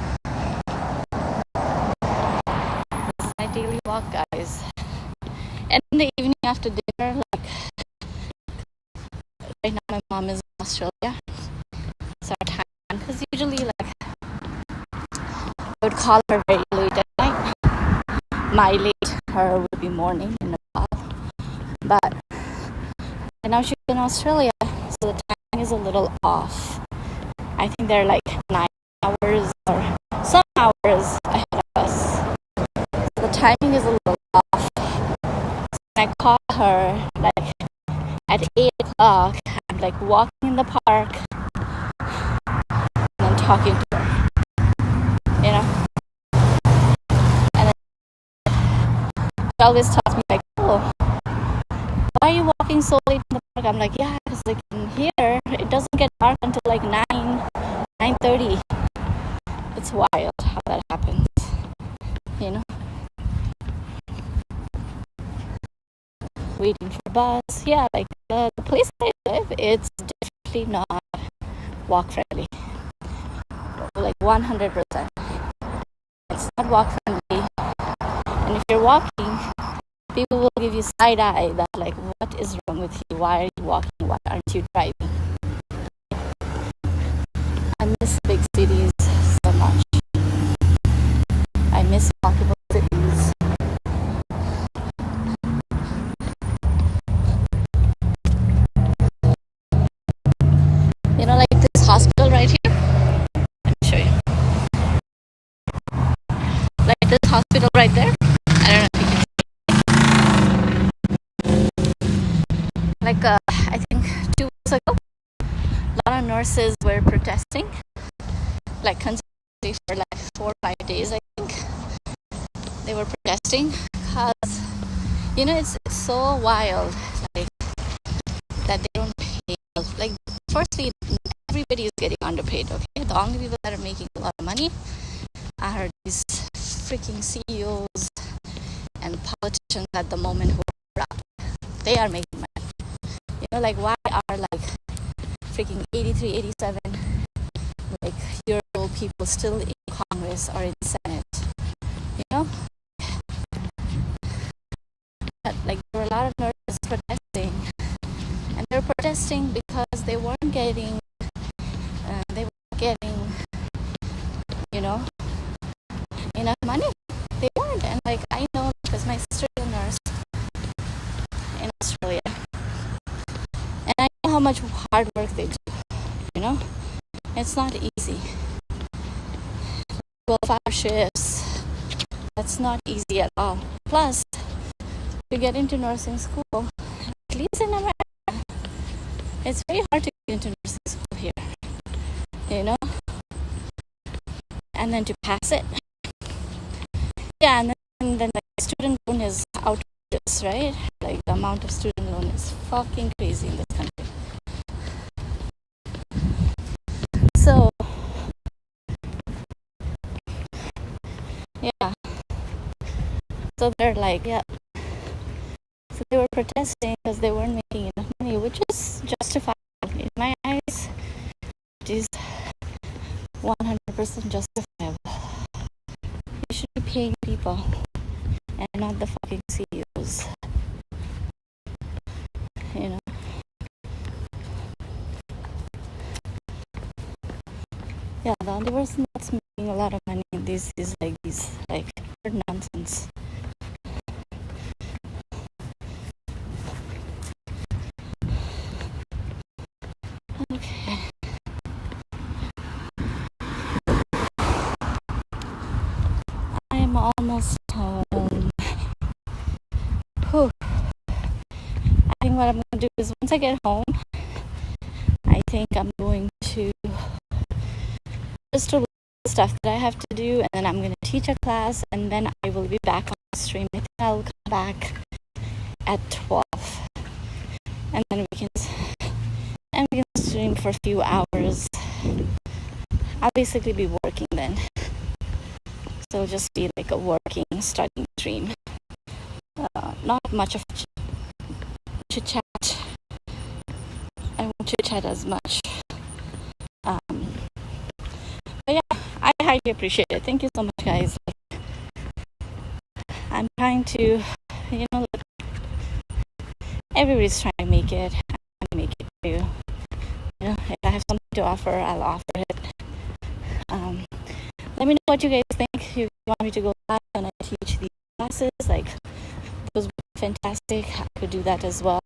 This is my daily walk, guys. And in the evening after dinner, like right now my mom is in Australia. It's our time. Because usually like I would call her very late at night. My late, her would be morning in Nepal. But right now she's in Australia, so the timing is a little off. I think they're like 9 hours or some hours ahead of us. So the timing is a little off. So when I call her like at 8 o'clock, I'm like walking in the park and then talking to her. You know? And then she always tells me like, oh, why are you walking so late in the park? I'm like, yeah, because like in here it doesn't get dark until like 9:30. It's wild how that happens, you know. Waiting for bus. Yeah, like the place I live, it's definitely not walk friendly. Like 100%. It's not walk friendly. And if you're walking, people will give you side eye that like, what is wrong with you? Why are you walking? Why aren't you driving? I miss big cities so much. I miss walkable cities. You know, like this hospital right here. Let me show you. Like this hospital right there. I don't know if you can see. Like I think 2 weeks ago, a lot of nurses were protesting, like conservative for life. 4 or 5 days, I think. They were protesting because, it's so wild, like, that they don't pay. Like, firstly, everybody is getting underpaid, okay? The only people that are making a lot of money are these freaking CEOs and politicians at the moment who are up. They are making money. Like, why are, like, freaking 83, 87, like, year old people still in Congress or in Senate? You know? Like, there were a lot of nurses protesting. And they're protesting because they weren't getting, you know, enough money. They weren't. And, like, I know because my sister is a nurse in Australia. And I know how much hard work they do, you know? It's not easy. 12-hour shifts. That's not easy at all. Plus, to get into nursing school, at least in America, it's very hard to get into nursing school here, you know? And then to pass it. Yeah, and then the student loan is outrageous, right? Like, the amount of student loan is fucking crazy in this country. So, yeah. So they're like, yeah. So they were protesting because they weren't making enough money, which is justifiable. In my eyes, it is 100% justifiable. You should be paying people and not the fucking CEOs. You know? Yeah, the only person that's making a lot of money in this is like these, like, nonsense. Okay. I'm almost home. Whew. I think what I'm going to do is once I get home, I think I'm going to just do stuff that I have to do, and then I'm going to teach a class, and then I will be back on the stream. I think I'll come back at 12, and then we can stream for a few hours. I'll basically be working then, so it'll just be like a working studying stream. Not much of chit chat. I won't chit chat as much. But yeah, I highly appreciate it. Thank you so much, guys. I'm trying to, look, everybody's trying to make it. I'm trying to make it too. If I have something to offer, I'll offer it. Let me know what you guys think. If you want me to go live and I teach these classes, like, those would be fantastic. I could do that as well.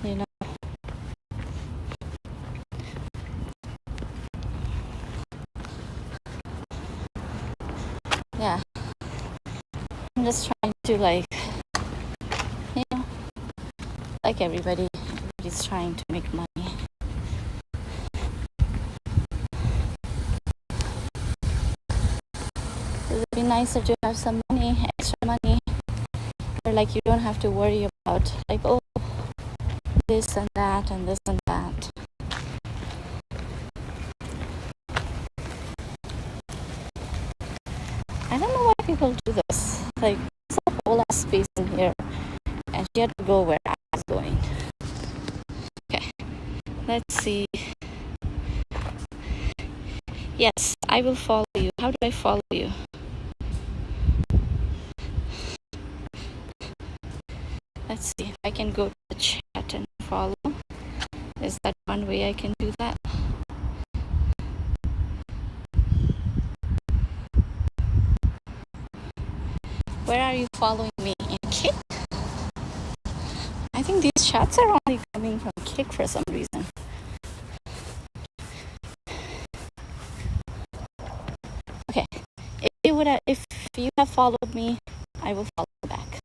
You know. Yeah. I'm just trying to, like everybody's trying to make money. It would be nicer to have some money, extra money, or like you don't have to worry about, like, oh, this and that and this and that. I don't know why people do this. Like, there's a whole ass space in here, and she had to go where I was going. Okay, let's see. Yes, I will follow you. How do I follow you? Let's see if I can go to the chat and follow. Is that one way I can do that? Where are you following me? In Kick? I think these chats are only coming from Kick for some reason. Okay, if you have followed me, I will follow back.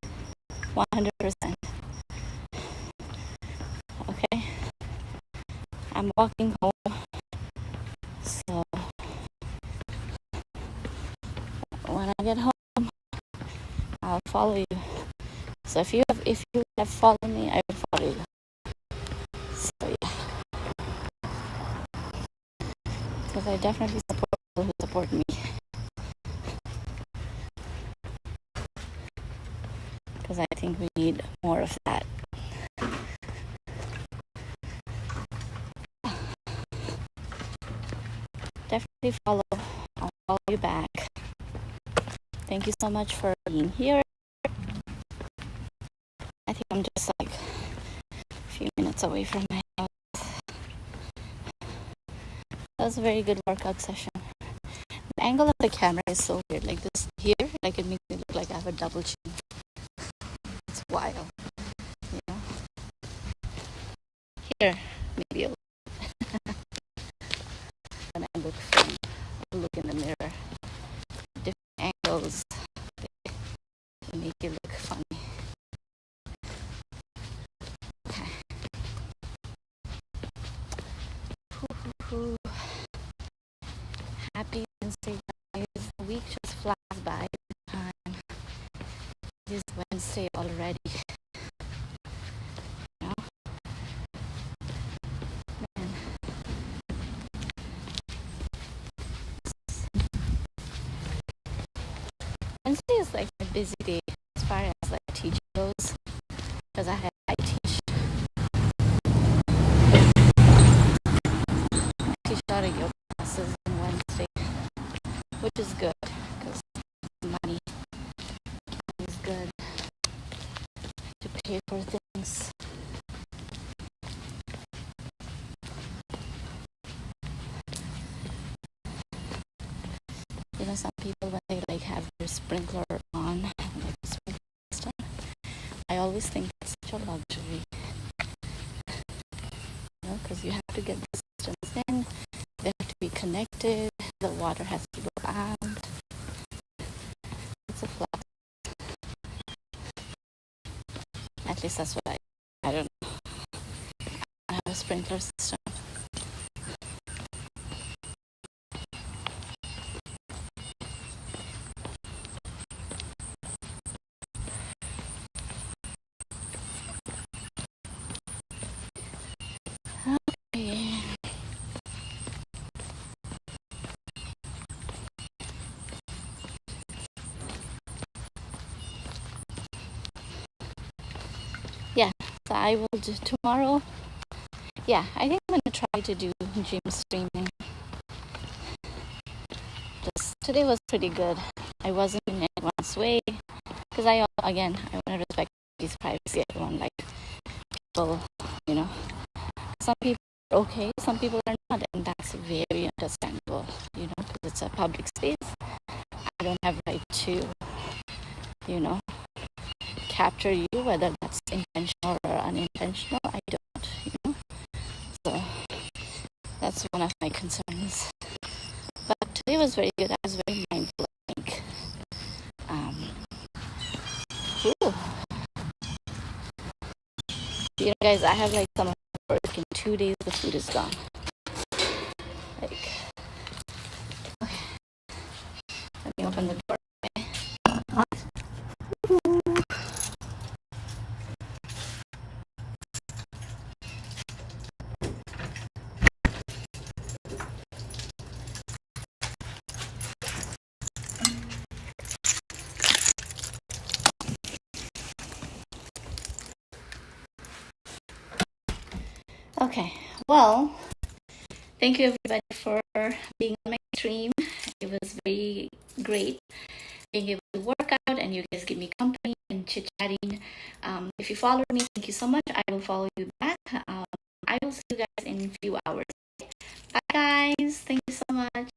100%. Okay, I'm walking home, so when I get home, I'll follow you. So if you have followed me, I will follow you. So yeah, because I definitely support people who support me. Because I think we need more of that. Definitely follow. I'll follow you back. Thank you so much for being here. I think I'm just like a few minutes away from my house. That was a very good workout session. The angle of the camera is so weird. Like this here, like it makes me look like I have a double chin. It's wild, you know. Here, maybe when I look in the mirror, different angles they make you look funny. Okay. Happy Wednesday, guys. The week just flies by. It is Wednesday already. You know? Man. Wednesday is like a busy day as far as like teaching goes, because I teach a lot of yoga classes on Wednesday, which is good because money is good to pay for things. You know, some people when they like have their sprinkler on, like the sprinkler system, I always think it's such a luxury, you know, because you have to get the systems in, they have to be connected, the water has to go out. It's a flux. At least that's what I don't know. I have a sprinkler system. Okay. Yeah, so I will do tomorrow. Yeah, I think I'm gonna try to do gym streaming. Just today was pretty good. I wasn't in anyone's way because I want to respect people's privacy. I don't like people, you know. Some people are okay, some people are not, and that's very understandable, you know, because it's a public space. I don't have right to, you know, capture you, whether that's intentional or unintentional. I don't, you know. So that's one of my concerns. But today was very good. I was very mindful, I think. You know, guys, I have like some work in 2 days. The food is gone. Like, okay, let me open the door. Okay, well, thank you everybody for being on my stream. It was very great being able to work out and you guys give me company and chit-chatting. If you follow me, thank you so much. I will follow you back. I will see you guys in a few hours. Bye guys. Thank you so much.